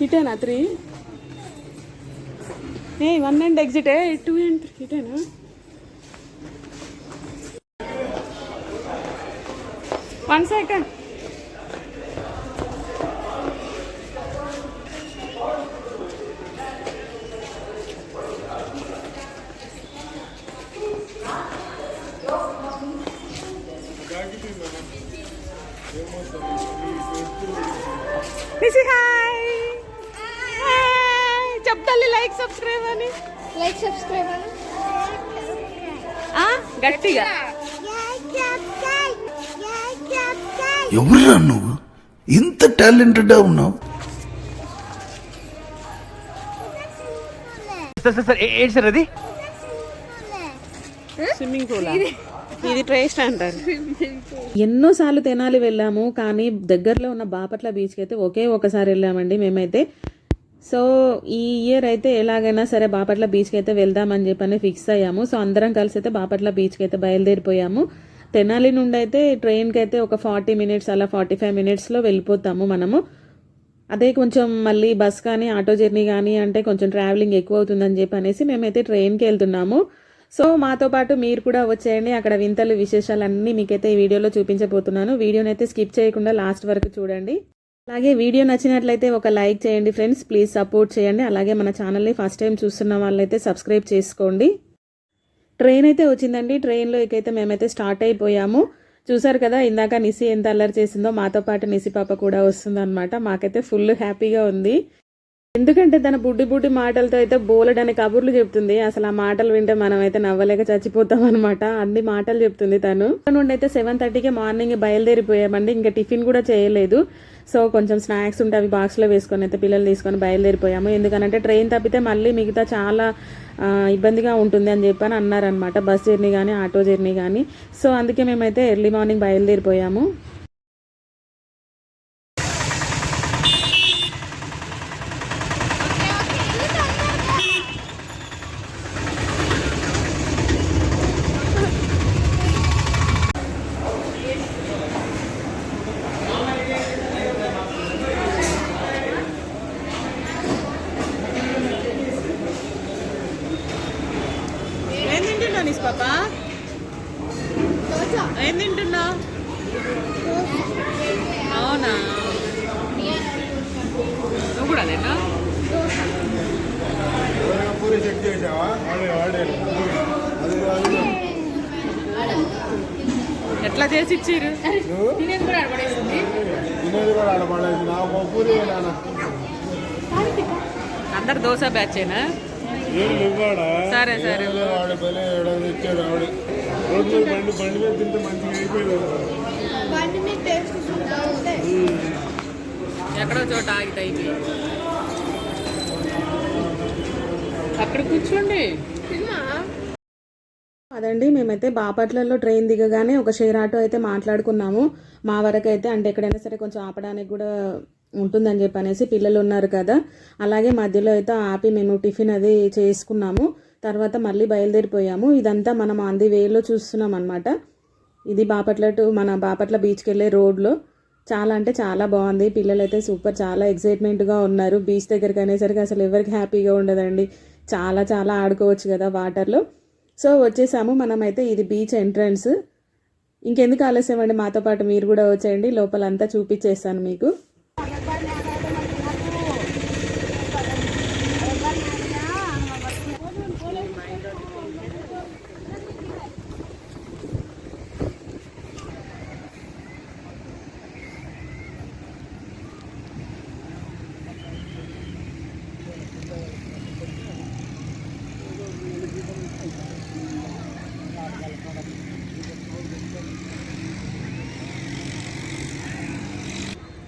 ఇటేనా 3 1 and exit 2 and 3 ఇటేనా 1 second hi చెప్తాలి like subscribe అని గట్టిగా ఎవరురా నువ్వు ఇంత టాలెంటెడ్ ఉన్నావు? సార్ అది స్విమ్మింగ్ పూల్ ఇది ట్రేస్ట్ అంటారు. ఎన్నోసార్లు తెనాలి వెళ్ళాము, కానీ దగ్గరలో ఉన్న బాపట్ల బీచ్కి అయితే ఒకసారి వెళ్ళామండి మేమైతే. సో ఈ ఇయర్ అయితే ఎలాగైనా సరే బాపట్ల బీచ్కి అయితే వెళ్దామని చెప్పని ఫిక్స్ అయ్యాము. సో అందరం కలిసి అయితే బాపట్ల బీచ్కి అయితే బయలుదేరిపోయాము. తెనాలి నుండి అయితే ట్రైన్కి అయితే ఒక 40 మినిట్స్ అలా 45 మినిట్స్లో వెళ్ళిపోతాము మనము. అదే కొంచెం మళ్ళీ బస్ కానీ ఆటో జర్నీ కానీ అంటే కొంచెం ట్రావెలింగ్ ఎక్కువ అవుతుందని చెప్పి అనేసి మేమైతే ట్రైన్కి వెళ్తున్నాము. సో మాతో పాటు మీరు కూడా వచ్చేయండి. అక్కడ వింతలు విశేషాలన్నీ మీకైతే ఈ వీడియోలో చూపించబోతున్నాను. వీడియోని అయితే స్కిప్ చేయకుండా లాస్ట్ వరకు చూడండి. అలాగే వీడియో నచ్చినట్లయితే ఒక లైక్ చేయండి ఫ్రెండ్స్, ప్లీజ్ సపోర్ట్ చేయండి. అలాగే మన ఛానల్ని ఫస్ట్ టైం చూస్తున్న వాళ్ళైతే సబ్స్క్రైబ్ చేసుకోండి. ట్రైన్ అయితే వచ్చిందండి. ట్రైన్లో ఇకైతే మేమైతే స్టార్ట్ అయిపోయాము. చూసారు కదా ఇందాక నిసి ఎంత అల్లరి చేసిందో, మాతో పాటు నిసి పాప కూడా వస్తుందన్నమాట. మాకైతే ఫుల్ హ్యాపీగా ఉంది. ఎందుకంటే తన బుడ్డి మాటలతో అయితే బోలెడని కబుర్లు చెప్తుంది. అసలు ఆ మాటలు వింటే మనం అయితే నవ్వలేక చచ్చిపోతాం అనమాట. అన్ని మాటలు చెప్తుంది తను. నుండి అయితే 7:30కి మార్నింగ్ బయలుదేరిపోయామండి. ఇంకా టిఫిన్ కూడా చేయలేదు. సో కొంచెం స్నాక్స్ ఉంటే అవి బాక్స్లో వేసుకొని అయితే పిల్లలు తీసుకొని బయలుదేరిపోయాము. ఎందుకంటే ట్రైన్ తప్పితే మళ్ళీ మిగతా చాలా ఇబ్బందిగా ఉంటుంది అని చెప్పని అన్నారనమాట, బస్ జర్నీ కానీ ఆటో జర్నీ కానీ. సో అందుకే మేమైతే ఎర్లీ మార్నింగ్ బయలుదేరిపోయాము. పాపా ఏం తింటున్నావు? అవునా, నువ్వు కూడా అదేనా? ఎట్లా చేసి ఇచ్చిర్రు? అందరు దోశ బ్యాచేనా? సరే సరే. ఎక్కడో చోట ఆగితాయి, అక్కడ కూర్చోండి. అదండి, మేమైతే బాపట్లలో ట్రైన్ దిగగానే ఒక షేర్ ఆటో అయితే మాట్లాడుకున్నాము. మా వరకు అయితే అంటే ఎక్కడైనా సరే కొంచెం ఆపడానికి కూడా ఉంటుందని చెప్పి అనేసి, పిల్లలు ఉన్నారు కదా, అలాగే మధ్యలో అయితే ఆపి మేము టిఫిన్ అది చేసుకున్నాము. తర్వాత మళ్ళీ బయలుదేరిపోయాము. ఇదంతా మనం ఆన్ ది వేలో చూస్తున్నాం అనమాట. ఇది బాపట్ల టు మన బాపట్ల బీచ్కి వెళ్ళే రోడ్లో. చాలా అంటే చాలా బాగుంది. పిల్లలు అయితే సూపర్, చాలా ఎక్సైట్మెంట్గా ఉన్నారు. బీచ్ దగ్గరికి అనేసరికి అసలు ఎవరికి హ్యాపీగా ఉండదండి. చాలా చాలా ఆడుకోవచ్చు కదా వాటర్లో. సో వచ్చేసాము మనమైతే. ఇది బీచ్ ఎంట్రన్స్. ఇంకెందుకు ఆలస్యం అండి, మాతో పాటు మీరు కూడా వచ్చేయండి. లోపలంతా చూపించేస్తాను మీకు.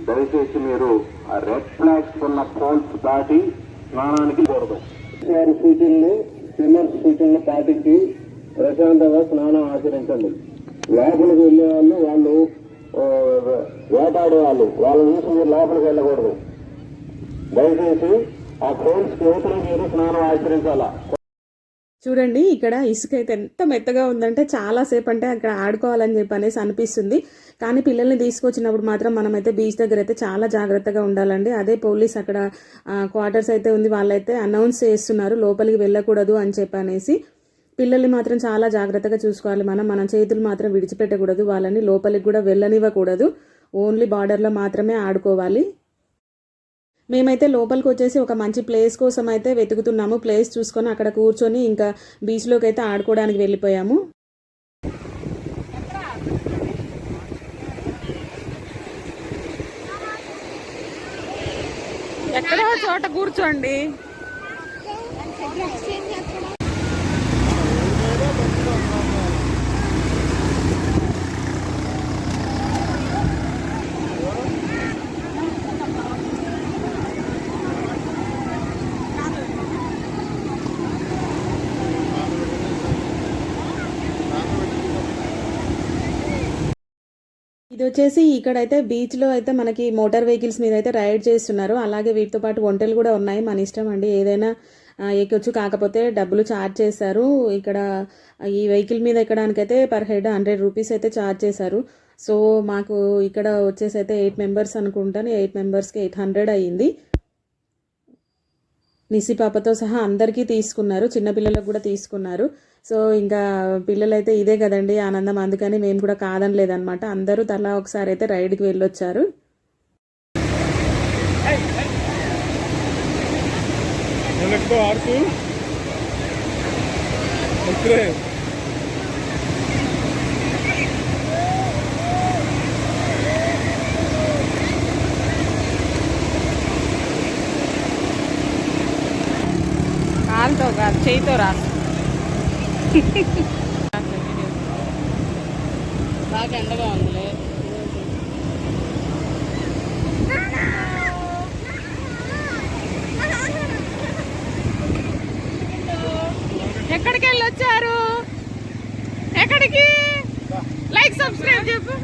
దయచేసి మీరు ఆ రెడ్ ఫ్లాగ్స్ ఉన్న పోల్స్ దాటి స్నానానికి కూడదు. వారి సూచనలు, స్విమ్మర్స్ సూచనలు పాటించి ప్రశాంతంగా స్నానం ఆచరించండి. లోపలికి వెళ్ళే వాళ్ళు వేటాడే వాళ్ళు చూసి మీరు లోపలికి వెళ్ళకూడదు. దయచేసి ఆ పోల్స్ యువతలు మీరు స్నానం ఆచరించాలా. చూడండి ఇక్కడ ఇసుక అయితే ఎంత మెత్తగా ఉందంటే చాలాసేపు అంటే అక్కడ ఆడుకోవాలని చెప్పి అనేసి అనిపిస్తుంది. కానీ పిల్లల్ని తీసుకొచ్చినప్పుడు మాత్రం మనమైతే బీచ్ దగ్గర అయితే చాలా జాగ్రత్తగా ఉండాలండి. అదే పోలీస్ అక్కడ క్వార్టర్స్ అయితే ఉంది, వాళ్ళైతే అనౌన్స్ చేస్తున్నారు లోపలికి వెళ్ళకూడదు అని చెప్పి అనేసి. పిల్లల్ని మాత్రం చాలా జాగ్రత్తగా చూసుకోవాలి. మన చేతులు మాత్రం విడిచిపెట్టకూడదు, వాళ్ళని లోపలికి కూడా వెళ్ళనివ్వకూడదు. ఓన్లీ బార్డర్లో మాత్రమే ఆడుకోవాలి. మేమైతే లోపలికి వచ్చేసి ఒక మంచి ప్లేస్ కోసం అయితే వెతుకుతున్నాము. ప్లేస్ చూసుకొని అక్కడ కూర్చొని ఇంకా బీచ్లోకి అయితే ఆడుకోవడానికి వెళ్ళిపోయాము. ఎక్కడో చోట కూర్చోండి. ఇది వచ్చేసి ఇక్కడైతే బీచ్లో అయితే మనకి మోటార్ వెహికల్స్ మీద అయితే రైడ్ చేస్తున్నారు. అలాగే వీటితో పాటు వంటలు కూడా ఉన్నాయి. మన ఇష్టం అండి, ఏదైనా ఎక్కొచ్చు. కాకపోతే డబ్బులు ఛార్జ్ చేశారు. ఇక్కడ ఈ వెహికల్ మీద ఎక్కడానికైతే పర్ హెడ్ 100 రూపీస్ అయితే ఛార్జ్ చేశారు. సో మాకు ఇక్కడ వచ్చేసి అయితే 8 మెంబర్స్ అనుకుంటాను. 8 మెంబర్స్కి 800 అయ్యింది. నిసి పాపతో సహా అందరికీ తీసుకున్నారు, చిన్నపిల్లలకు కూడా తీసుకున్నారు. సో ఇంకా పిల్లలైతే ఇదే కదండి ఆనందం, అందుకని మేము కూడా కాదనలేదన్నమాట. అందరూ తలా ఒకసారి అయితే రైడ్కి వెళ్ళొచ్చారు. కాలుతో కాదు, చేయితో రాసు. బాగా ఎండగా ఉందిలే. ఎక్కడికి వెళ్ళొచ్చారు? ఎక్కడికి? లైక్ సబ్స్క్రైబ్ చెప్పు.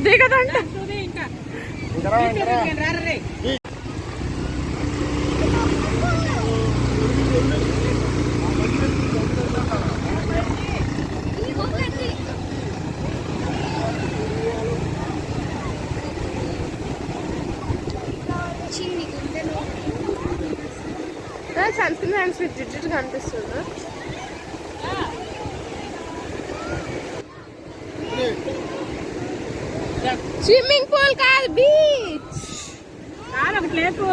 దిగదంట. సన్స్క్రీన్ హ్యాండ్స్ జిడ్డు కనిపిస్తుందా? స్విమ్మింగ్ పూల్ కాదు, బీచ్. లేపు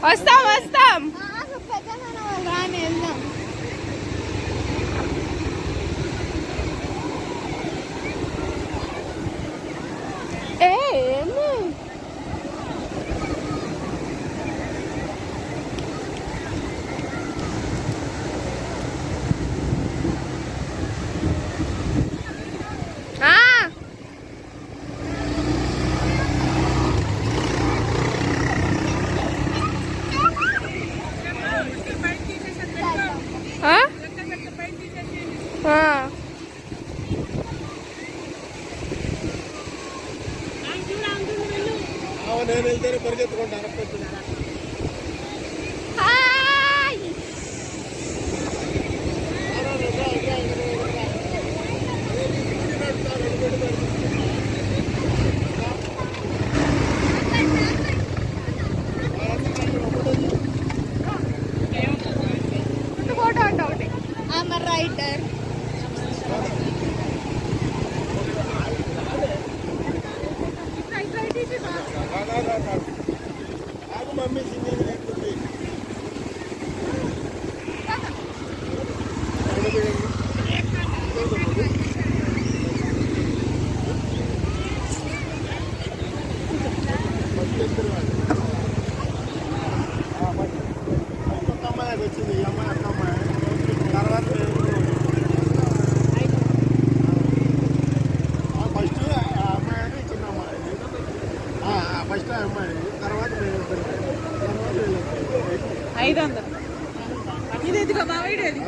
వస్తాం వస్తాం. రాని వెళ్దాం. ఏమి నేను వెళ్తేనే పరిగెత్తుకుంటాను. ఫోటో అంటే ఒకటి రైటర్. మమ్మీ అమ్మాయి వచ్చింది, ఈ అమ్మాయి అక్క అమ్మాయి. తర్వాత ఫస్ట్ అమ్మాయి అని చిన్న అమ్మాయి, ఫస్ట్ అమ్మాయి, తర్వాత 500. ఇది ఇదిగో మా వీడేది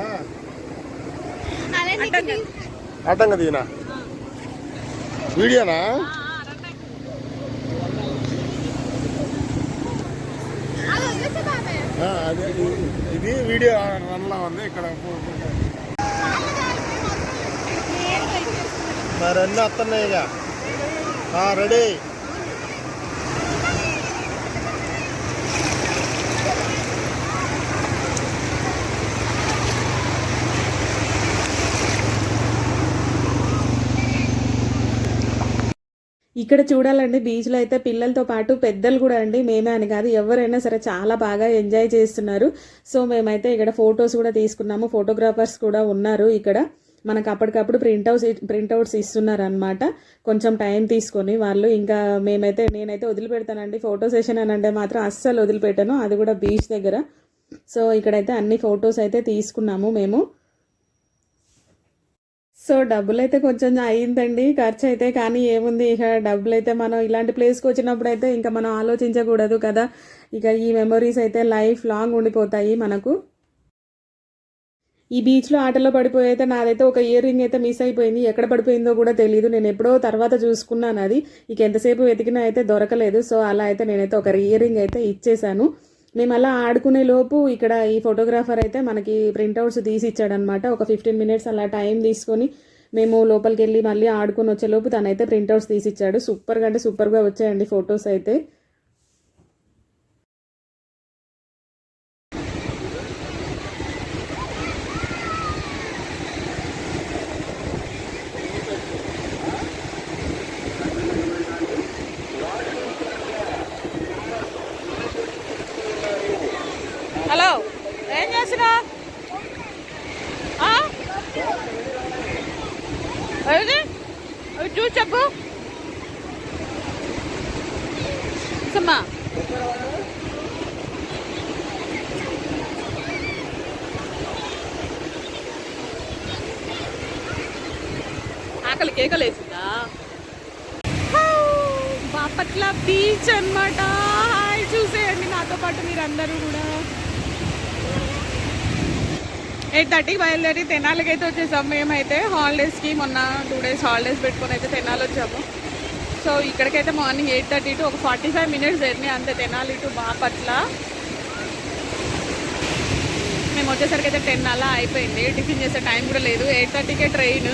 అడ్డంగా దీనా వీడియోనా? అదే ఇది వీడియో రన్లో ఉంది ఇక్కడ మరి అన్నీ వస్తున్నాయి ఇక రెడీ. ఇక్కడ చూడాలండి బీచ్లో అయితే పిల్లలతో పాటు పెద్దలు కూడా అండి, మేమే అని కాదు ఎవరైనా సరే చాలా బాగా ఎంజాయ్ చేస్తున్నారు. సో మేమైతే ఇక్కడ ఫొటోస్ కూడా తీసుకున్నాము. ఫోటోగ్రాఫర్స్ కూడా ఉన్నారు ఇక్కడ. మనకు అప్పటికప్పుడు ప్రింట్అవుట్స్ ఇస్తున్నారు అనమాట. కొంచెం టైం తీసుకొని వాళ్ళు. ఇంకా నేనైతే వదిలిపెడతానండి ఫోటో సెషన్ అని అంటే మాత్రం అస్సలు వదిలిపెట్టాను, అది కూడా బీచ్ దగ్గర. సో ఇక్కడైతే అన్ని ఫొటోస్ అయితే తీసుకున్నాము మేము. సో డబ్బులు అయితే కొంచెం అయ్యిందండి ఖర్చు అయితే, కానీ ఏముంది ఇక డబ్బులు అయితే మనం ఇలాంటి ప్లేస్కి వచ్చినప్పుడు అయితే ఇంకా మనం ఆలోచించకూడదు కదా. ఇక ఈ మెమొరీస్ అయితే లైఫ్ లాంగ్ ఉండిపోతాయి మనకు. ఈ బీచ్లో ఆటలో పడిపోయి అయితే నాదైతే ఒక ఇయర్ రింగ్ అయితే మిస్ అయిపోయింది. ఎక్కడ పడిపోయిందో కూడా తెలియదు. నేను ఎప్పుడో తర్వాత చూసుకున్నాను అది. ఇక ఎంతసేపు వెతికినా అయితే దొరకలేదు. సో అలా అయితే నేనైతే ఒక ఇయర్ రింగ్ అయితే ఇచ్చేసాను. మేము అలా ఆడుకునే లోపు ఇక్కడ ఈ ఫోటోగ్రాఫర్ అయితే మనకి ప్రింట్అవుట్స్ తీసి ఇచ్చాడనమాట. ఒక 15 minutes అలా టైం తీసుకొని మేము లోపలికి వెళ్ళి మళ్ళీ ఆడుకొని వచ్చేలోపు తనైతే ప్రింట్అవుట్స్ తీసి ఇచ్చాడు. సూపర్గా అంటే సూపర్గా వచ్చాయండి ఫొటోస్ అయితే. హలో, ఏం చేస్తున్నా? చూసి చెప్పు సమ్మా. ఆకలి కేకలేసిందా? బాపట్ల బీచ్ అన్నమాట. హాయ్ చూసేయండి నాతో పాటు మీరందరూ కూడా. 8:30కి బయలుదేరి తెనాలికి అయితే వచ్చేసాము. మేమైతే హాలిడేస్కి మొన్న 2 days హాలిడేస్ పెట్టుకొని అయితే తెనాలి వచ్చాము. సో ఇక్కడికైతే మార్నింగ్ 8:30 to ఒక 45 minutes జర్నీ అంతే, తెనాలి టు బాపట్ల. మేము వచ్చేసరికి అయితే 10 అలా అయిపోయింది. టిఫిన్ చేసే టైం కూడా లేదు. 8:30కే ట్రైన్.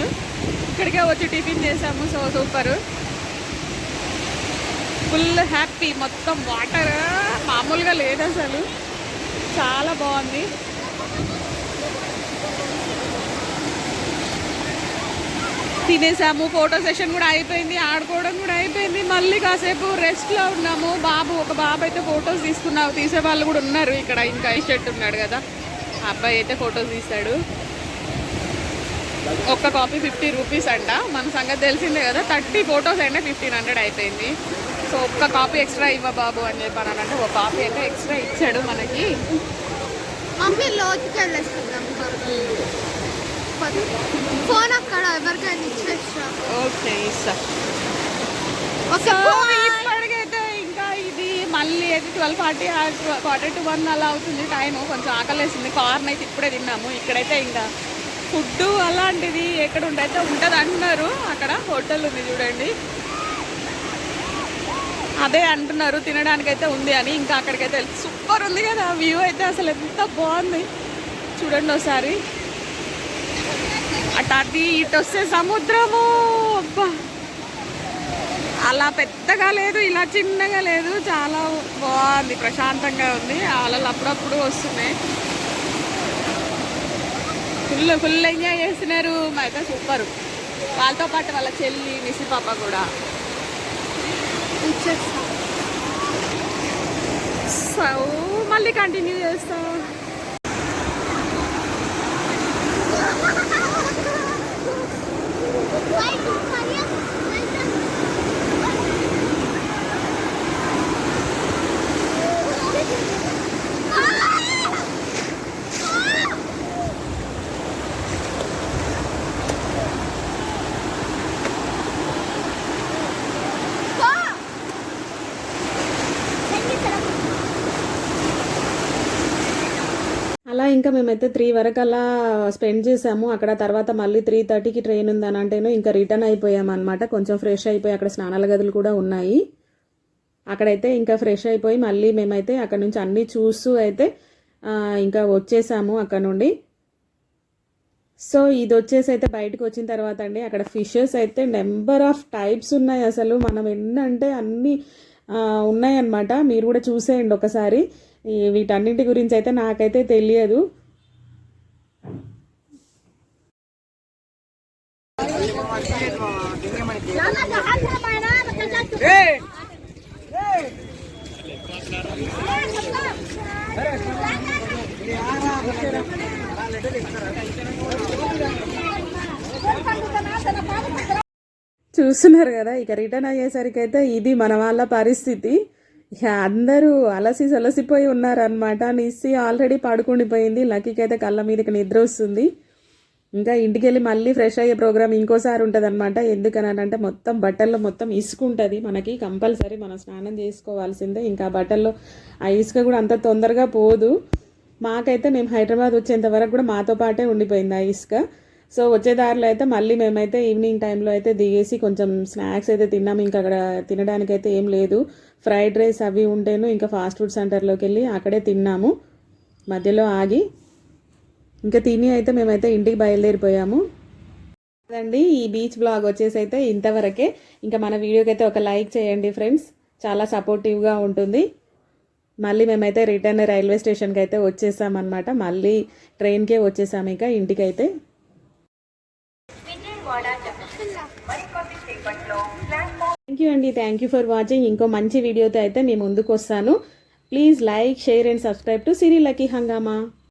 ఇక్కడికే వచ్చి టిఫిన్ చేసాము. So super, full happy. మొత్తం వాటర్ మామూలుగా లేదు అసలు, చాలా బాగుంది. తినేసాము, ఫోటో సెషన్ కూడా అయిపోయింది, ఆడుకోవడం కూడా అయిపోయింది. మళ్ళీ కాసేపు రెస్ట్లో ఉన్నాము. ఒక బాబు అయితే ఫొటోస్ తీసే వాళ్ళు కూడా ఉన్నారు ఇక్కడ. ఇంకా ఐషర్ట్ ఉన్నాడు కదా, ఆ అబ్బాయి అయితే ఫొటోస్ తీస్తాడు. ఒక్క కాపీ 50 rupees అంట. మన సంగతి తెలిసిందే కదా, 30 photos అంటే 1500 అయిపోయింది. సో ఒక్క కాపీ ఎక్స్ట్రా ఇవ్వ బాబు అని చెప్పానంటే ఒక కాపీ అయితే ఎక్స్ట్రా ఇచ్చాడు మనకి. మమ్మీ లోతుకి వెళ్ళేస్తున్నాం. ఫోన్ అక్కడ ఎవరికైనా ఇచ్చేస్తా. ఓకే ఇస్తా. ఇప్పటికైతే ఇంకా ఇది మళ్ళీ అయితే 12:40 1:45 అలా అవుతుంది టైము. కొంచెం ఆకలేసింది. కార్న్ అయితే ఇప్పుడే తిన్నాము. ఇక్కడైతే ఇంకా ఫుడ్ అలాంటిది ఎక్కడ ఉండైతే ఉంటుంది అంటున్నారు. అక్కడ హోటల్ ఉంది చూడండి, అదే అంటున్నారు తినడానికైతే ఉంది అని. ఇంకా అక్కడికైతే సూపర్ ఉంది కదా, వ్యూ అయితే అసలు ఎంత బాగుంది చూడండి ఒకసారి. అటు ఇటు వస్తే సముద్రము, అబ్బా అలా పెద్దగా లేదు, ఇలా చిన్నగా లేదు, చాలా బాగుంది, ప్రశాంతంగా ఉంది. అలలు అప్పుడప్పుడు వస్తున్నాయి. ఫుల్ ఎంజాయ్ చేస్తున్నారు. అయితే సూపర్. వాళ్ళతో పాటు వాళ్ళ చెల్లి నిసి పాప కూడా. సో మళ్ళీ కంటిన్యూ చేస్తాం. అలా ఇంకా మేమైతే 3 వరకు అలా స్పెండ్ చేసాము అక్కడ. తర్వాత మళ్ళీ 3:30కి ట్రైన్ ఉందని అంటేను ఇంకా రిటర్న్ అయిపోయాము అనమాట. కొంచెం ఫ్రెష్ అయిపోయి, అక్కడ స్నానాల గదులు కూడా ఉన్నాయి. అక్కడైతే ఇంకా ఫ్రెష్ అయిపోయి మళ్ళీ మేమైతే అక్కడ నుంచి అన్నీ చూస్తూ అయితే ఇంకా వచ్చేసాము అక్కడ నుండి. సో ఇది వచ్చేసి అయితే బయటకు వచ్చిన తర్వాత అండి అక్కడ ఫిషెస్ అయితే నెంబర్ ఆఫ్ టైప్స్ ఉన్నాయి. అసలు మనం ఎన్నంటే అన్నీ ఉన్నాయన్నమాట. మీరు కూడా చూసేయండి ఒకసారి. వీటన్నింటి గురించి అయితే నాకైతే తెలియదు. చూస్తున్నారు కదా, ఇక రిటర్న్ అయ్యేసరికి అయితే ఇది మన వాళ్ళ పరిస్థితి. ఇక అందరూ అలసిపోయి ఉన్నారనమాట. నిస్సి ఆల్రెడీ పడుకుండిపోయింది. లక్కీకి అయితే కళ్ళ మీదకి నిద్ర వస్తుంది. ఇంకా ఇంటికి వెళ్ళి మళ్ళీ ఫ్రెష్ అయ్యే ప్రోగ్రామ్ ఇంకోసారి ఉంటుంది అనమాట. ఎందుకనంటే మొత్తం బట్టల్లో మొత్తం ఇసుక ఉంటుంది మనకి. కంపల్సరీ మనం స్నానం చేసుకోవాల్సిందే. ఇంకా బట్టల్లో ఆ ఇసుక కూడా అంత తొందరగా పోదు. మాకైతే మేము హైదరాబాద్ వచ్చేంత వరకు కూడా మాతో పాటే ఉండిపోయింది ఆ ఇసుక. సో వచ్చే దారిలో అయితే మళ్ళీ మేమైతే ఈవినింగ్ టైంలో అయితే దిగేసి కొంచెం స్నాక్స్ అయితే తిన్నాము. ఇంకా అక్కడ తినడానికి అయితే ఏం లేదు. ఫ్రైడ్ రైస్ అవి ఉంటేను ఇంకా ఫాస్ట్ ఫుడ్ సెంటర్లోకి వెళ్ళి అక్కడే తిన్నాము. మధ్యలో ఆగి ఇంకా తిని అయితే మేమైతే ఇంటికి బయలుదేరిపోయాము. అదండి ఈ బీచ్ బ్లాగ్ వచ్చేసి అయితే ఇంతవరకే. ఇంకా మన వీడియోకి అయితే ఒక లైక్ చేయండి ఫ్రెండ్స్, చాలా సపోర్టివ్గా ఉంటుంది. మళ్ళీ మేమైతే రిటర్న్ రైల్వే స్టేషన్కి అయితే వచ్చేసామన్నమాట. మళ్ళీ ట్రైన్కే వచ్చేసాము ఇక ఇంటికైతే. Thank you for watching. ఇంకో మంచి వీడియోతో అయితే మీ ముందుకు వస్తాను. Please like, share and subscribe to Siri lucky హంగామా.